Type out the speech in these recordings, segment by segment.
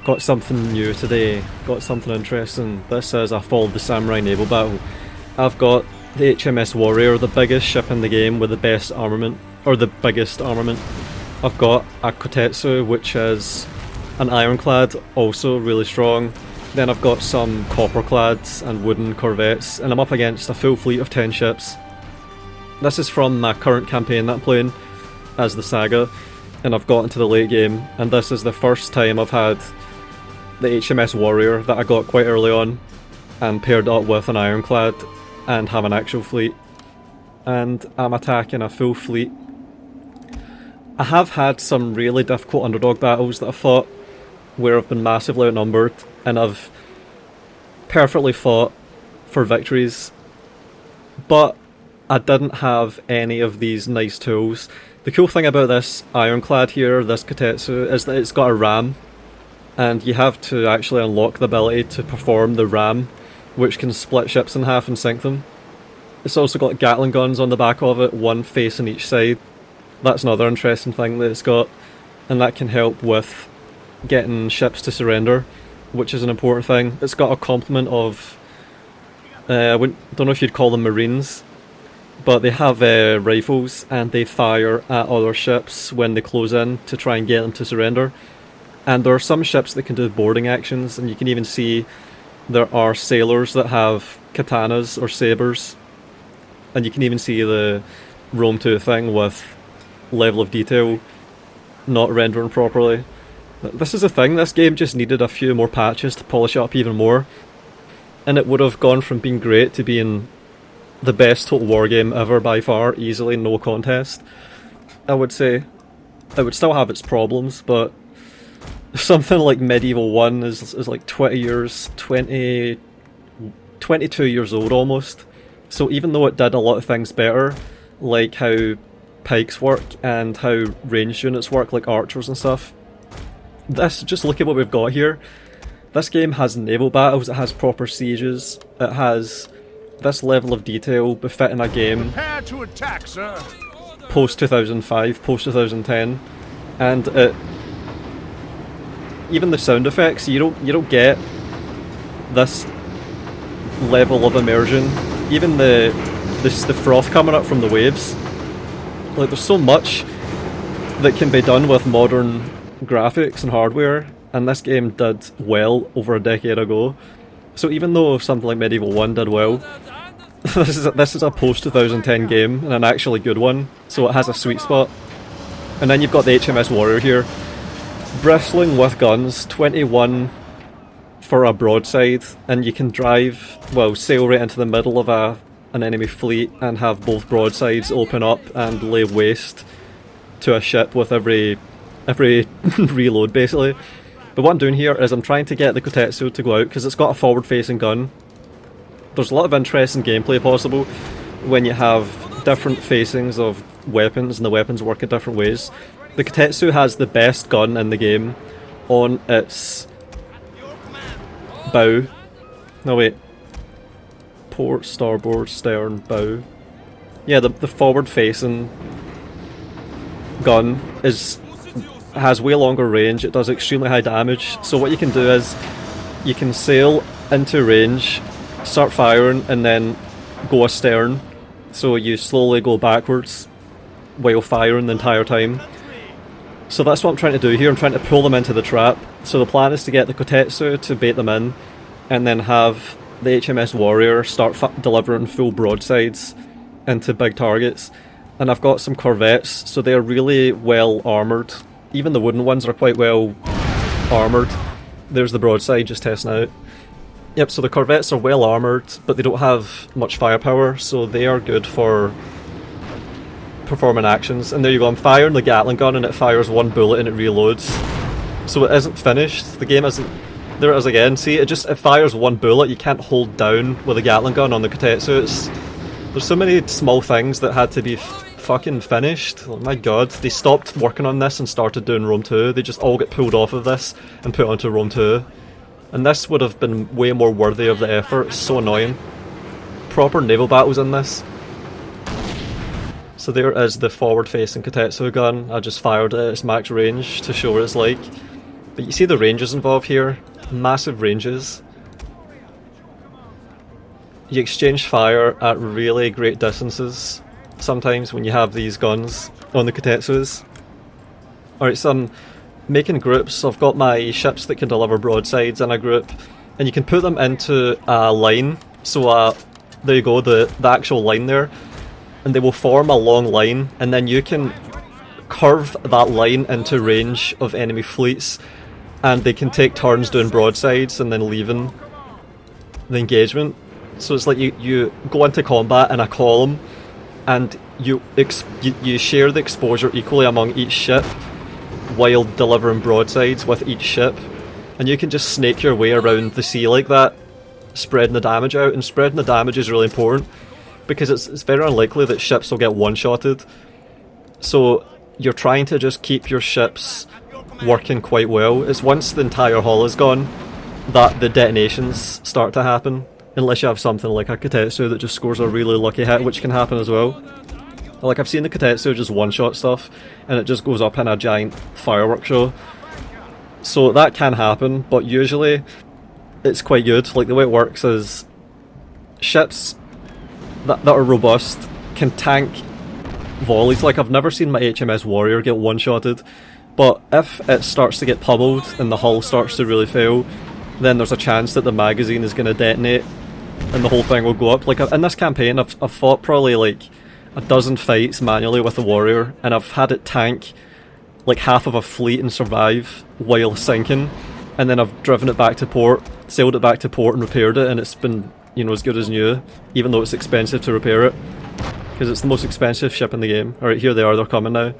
Got something new today, got something interesting. This is a Fall of the Samurai naval battle. I've got the HMS Warrior, the biggest ship in the game with the best armament, or the biggest armament. I've got a Kotetsu, which is an ironclad, also really strong. Then I've got some copperclads and wooden corvettes, and I'm up against a full fleet of 10 ships. This is from my current campaign that I'm playing as the Saga, and I've got into the late game, and this is the first time I've had the HMS Warrior that I got quite early on, and paired up with an ironclad, and have an actual fleet. And I'm attacking a full fleet. I have had some really difficult underdog battles that I've fought, where I've been massively outnumbered, and I've perfectly fought for victories, but I didn't have any of these nice tools. The cool thing about this ironclad here, this Kotetsu, is that it's got a ram, and you have to actually unlock the ability to perform the ram, which can split ships in half and sink them. It's also got Gatling guns on the back of it, one facing each side. That's another interesting thing that it's got, and that can help with getting ships to surrender, which is an important thing. It's got a complement of, I don't know if you'd call them marines, but they have rifles, and they fire at other ships when they close in to try and get them to surrender. And there are some ships that can do boarding actions, and you can even see there are sailors that have katanas or sabers, and you can even see the Rome 2 thing with level of detail not rendering properly. This is the thing, this game just needed a few more patches to polish it up even more, and it would have gone from being great to being the best Total War game ever by far, easily, no contest. I would say it would still have its problems, but something like Medieval 1 is like 22 years old almost. So even though it did a lot of things better, like how pikes work and how ranged units work, like archers and stuff, just look at what we've got here. This game has naval battles, it has proper sieges, it has this level of detail befitting a game to attack, sir. Post 2005, post 2010, and even the sound effects, you don't get this level of immersion. Even the froth coming up from the waves, like there's so much that can be done with modern graphics and hardware, and this game did well over a decade ago. So even though something like Medieval 1 did well, this is a post 2010 game, and an actually good one, so it has a sweet spot. And then you've got the HMS Warrior here, bristling with guns, 21 for a broadside, and you can sail right into the middle of an enemy fleet and have both broadsides open up and lay waste to a ship with every reload basically. But what I'm doing here is I'm trying to get the Kotetsu to go out because it's got a forward facing gun. There's a lot of interesting gameplay possible when you have different facings of weapons and the weapons work in different ways. The Kotetsu has the best gun in the game on its bow. No wait. Port, starboard, stern, bow. Yeah, the forward facing gun has way longer range, it does extremely high damage. So what you can do is you can sail into range, start firing, and then go astern. So you slowly go backwards while firing the entire time. So that's what I'm trying to do here, I'm trying to pull them into the trap. So the plan is to get the Kotetsu to bait them in, and then have the HMS Warrior start delivering full broadsides into big targets. And I've got some corvettes, so they're really well armoured. Even the wooden ones are quite well armoured. There's the broadside just testing out. Yep, so the corvettes are well armoured, but they don't have much firepower, so they are good for performing actions. And there you go, I'm firing the Gatling gun and it fires one bullet and it reloads. So it isn't finished, the game isn't... There it is again, see, it fires one bullet, you can't hold down with a Gatling gun on the Kotetsu. There's so many small things that had to be fucking finished. Oh my god, they stopped working on this and started doing Rome 2. They just all get pulled off of this and put onto Rome 2. And this would have been way more worthy of the effort. It's so annoying. Proper naval battles in this. So there is the forward facing Kotetsu gun. I just fired it at its max range to show what it's like. But you see the ranges involved here? Massive ranges. You exchange fire at really great distances sometimes when you have these guns on the Katetsus. Alright, so I'm making groups. I've got my ships that can deliver broadsides in a group, and you can put them into a line. So there you go, the actual line there. And they will form a long line, and then you can curve that line into range of enemy fleets, and they can take turns doing broadsides and then leaving the engagement. So it's like you go into combat in a column, and you share the exposure equally among each ship while delivering broadsides with each ship, and you can just snake your way around the sea like that, spreading the damage out. And spreading the damage is really important because it's very unlikely that ships will get one-shotted. So you're trying to just keep your ships working quite well. It's once the entire hull is gone that the detonations start to happen. Unless you have something like a Katetsu that just scores a really lucky hit, which can happen as well. Like, I've seen the Katetsu just one-shot stuff, and it just goes up in a giant fireworks show. So that can happen, but usually it's quite good. Like, the way it works is ships that are robust can tank volleys. Like, I've never seen my HMS Warrior get one-shotted, but if it starts to get pummeled and the hull starts to really fail, then there's a chance that the magazine is going to detonate and the whole thing will go up. Like, in this campaign, I've fought probably like a dozen fights manually with the Warrior, and I've had it tank like half of a fleet and survive while sinking, and then I've driven it back to port, sailed it back to port and repaired it, and it's been, you know, as good as new, even though it's expensive to repair it, because it's the most expensive ship in the game. Alright, here they are, they're coming now.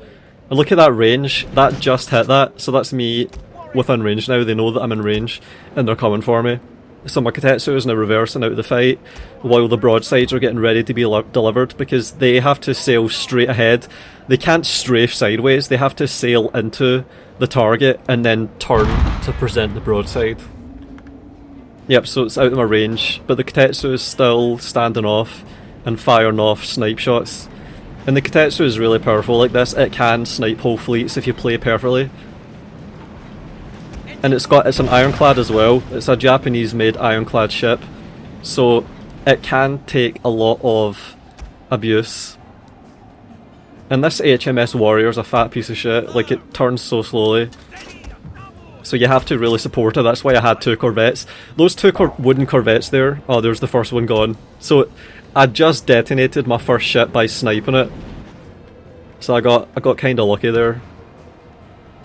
And look at that range, that just hit that, so that's me within range now. They know that I'm in range, and they're coming for me. So my Katetsu is now reversing out of the fight, while the broadsides are getting ready to be delivered, because they have to sail straight ahead. They can't strafe sideways, they have to sail into the target and then turn to present the broadside. Yep, so it's out of my range, but the Katetsu is still standing off and firing off snipe shots. And the Katetsu is really powerful like this. It can snipe whole fleets if you play perfectly. And it's an ironclad as well. It's a Japanese made ironclad ship, so it can take a lot of abuse. And this HMS Warrior is a fat piece of shit. Like, it turns so slowly, so you have to really support it. That's why I had 2 corvettes. Those 2 wooden corvettes there, oh, there's the first one gone. So I just detonated my first ship by sniping it, so I got kind of lucky there.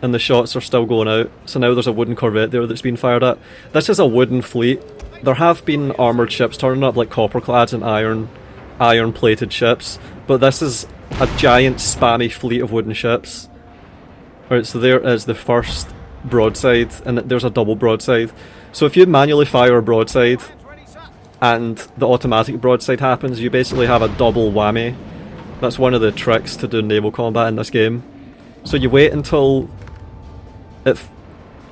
And the shots are still going out, so now there's a wooden corvette there that's been fired at. This is a wooden fleet. There have been armoured ships turning up, like copperclads and iron plated ships, but this is a giant spammy fleet of wooden ships. Alright, so there is the first broadside, and there's a double broadside. So if you manually fire a broadside and the automatic broadside happens, you basically have a double whammy. That's one of the tricks to do naval combat in this game. So you wait until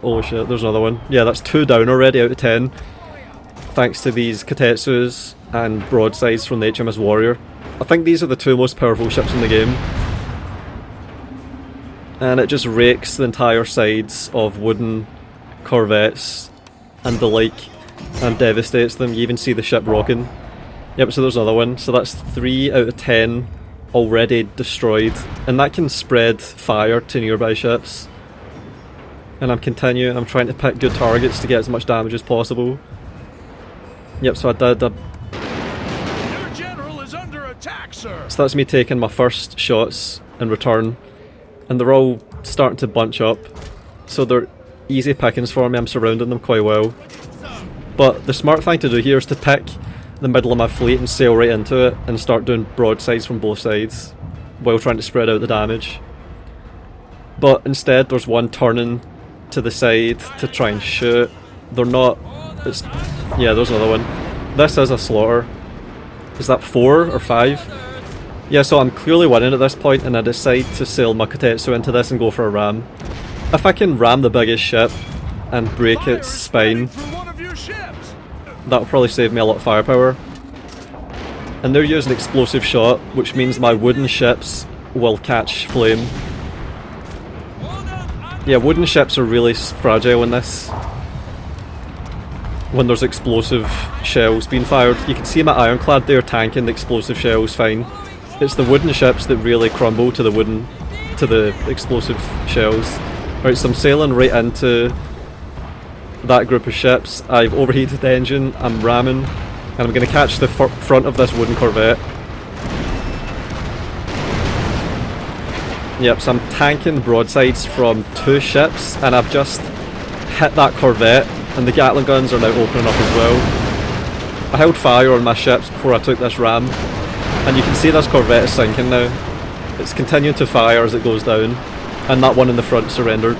oh shit, there's another one. Yeah, that's 2 down already out of 10, thanks to these Katetsus and broadsides from the HMS Warrior. I think these are the 2 most powerful ships in the game. And it just rakes the entire sides of wooden corvettes and the like, and devastates them. You even see the ship rocking. Yep, so there's another one. So that's 3 out of 10 already destroyed, and that can spread fire to nearby ships. And I'm continuing, I'm trying to pick good targets to get as much damage as possible. Yep, so I did. Your general is under attack, sir. So that's me taking my first shots in return, and they're all starting to bunch up, so they're easy pickings for me. I'm surrounding them quite well. But the smart thing to do here is to pick the middle of my fleet and sail right into it and start doing broadsides from both sides while trying to spread out the damage. But instead there's one turning to the side to try and shoot. They're not... yeah, there's another one. This is a slaughter. Is that 4 or 5? Yeah, so I'm clearly winning at this point, and I decide to sail my Katetsu into this and go for a ram. If I can ram the biggest ship and break its spine, that'll probably save me a lot of firepower. And they're using explosive shot, which means my wooden ships will catch flame. Yeah, wooden ships are really fragile in this. When there's explosive shells being fired. You can see my ironclad there tanking the explosive shells fine. It's the wooden ships that really crumble to the explosive shells. Right, so I'm sailing right into that group of ships. I've overheated the engine, I'm ramming, and I'm going to catch the front of this wooden corvette. Yep, so I'm tanking broadsides from 2 ships, and I've just hit that corvette, and the Gatling guns are now opening up as well. I held fire on my ships before I took this ram, and you can see this corvette is sinking now. It's continuing to fire as it goes down, and that one in the front surrendered,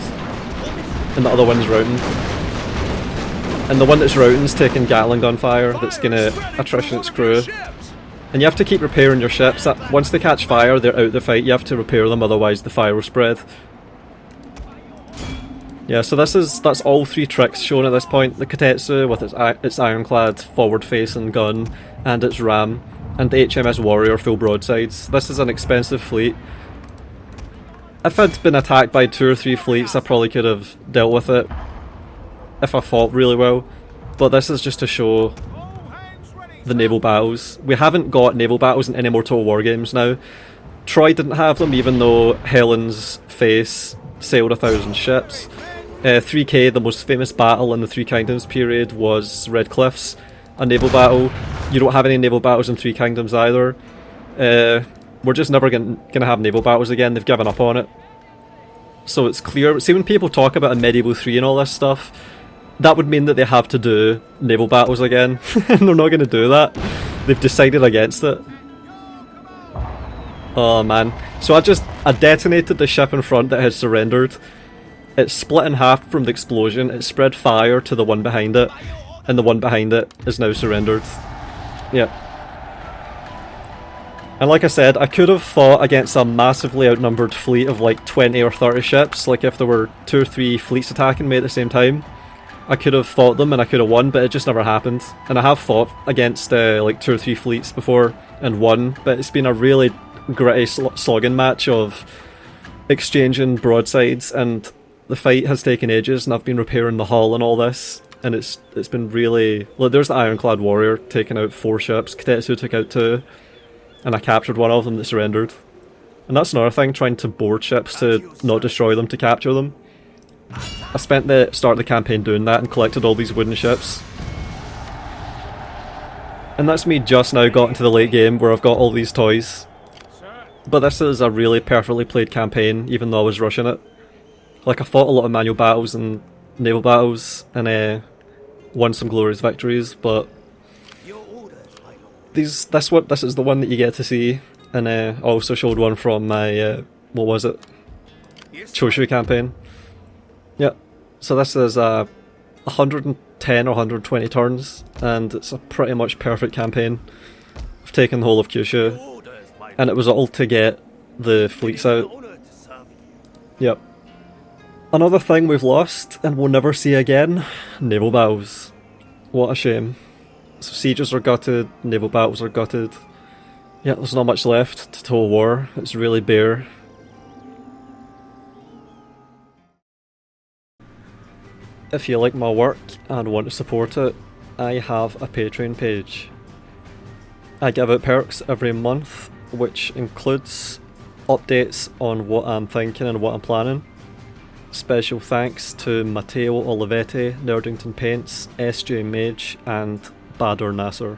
and the other one's routing. And the one that's routing is taking Gatling gun fire that's going to attrition its crew. And you have to keep repairing your ships. Once they catch fire, they're out the fight. You have to repair them, otherwise the fire will spread. Yeah, so that's all 3 tricks shown at this point. The Kotetsu with its ironclad forward-facing gun and its ram, and the HMS Warrior full broadsides. This is an expensive fleet. If I'd been attacked by 2 or 3 fleets, I probably could have dealt with it if I fought really well. But this is just to show the naval battles. We haven't got naval battles in any more Total War games now. Troy didn't have them, even though Helen's Face sailed 1,000 ships. 3K, the most famous battle in the Three Kingdoms period, was Red Cliffs, a naval battle. You don't have any naval battles in Three Kingdoms either. We're just never gonna have naval battles again. They've given up on it. So it's clear. See, when people talk about a Medieval 3 and all this stuff, that would mean that they have to do naval battles again. And they're not going to do that. They've decided against it. Oh man. So I detonated the ship in front that had surrendered. It split in half from the explosion. It spread fire to the one behind it. And the one behind it is now surrendered. Yep. And like I said, I could have fought against a massively outnumbered fleet of like 20 or 30 ships. Like if there were 2 or 3 fleets attacking me at the same time, I could have fought them and I could have won, but it just never happened. And I have fought against like 2 or 3 fleets before and won, but it's been a really gritty slogging match of exchanging broadsides, and the fight has taken ages, and I've been repairing the hull and all this, and it's been really... Look, there's the Ironclad Warrior taking out 4 ships, Kotetsu took out 2, and I captured one of them that surrendered. And that's another thing, trying to board ships to not destroy them, to capture them. I spent the start of the campaign doing that and collected all these wooden ships. And that's me just now got into the late game where I've got all these toys. But this is a really perfectly played campaign, even though I was rushing it. Like, I fought a lot of manual battles and naval battles, and won some glorious victories, but this is the one that you get to see. And I also showed one from my, what was it? Choshu campaign. Yep. So this is 110 or 120 turns, and it's a pretty much perfect campaign. I've taken the whole of Kyushu, and it was all to get the fleets out. Yep. Another thing we've lost, and we'll never see again, naval battles. What a shame. So sieges are gutted, naval battles are gutted. Yeah, there's not much left to Total War. It's really bare. If you like my work and want to support it, I have a Patreon page. I give out perks every month, which includes updates on what I'm thinking and what I'm planning. Special thanks to Matteo Olivetti, Nerdington Paints, SJ Mage, and Badr Nasser.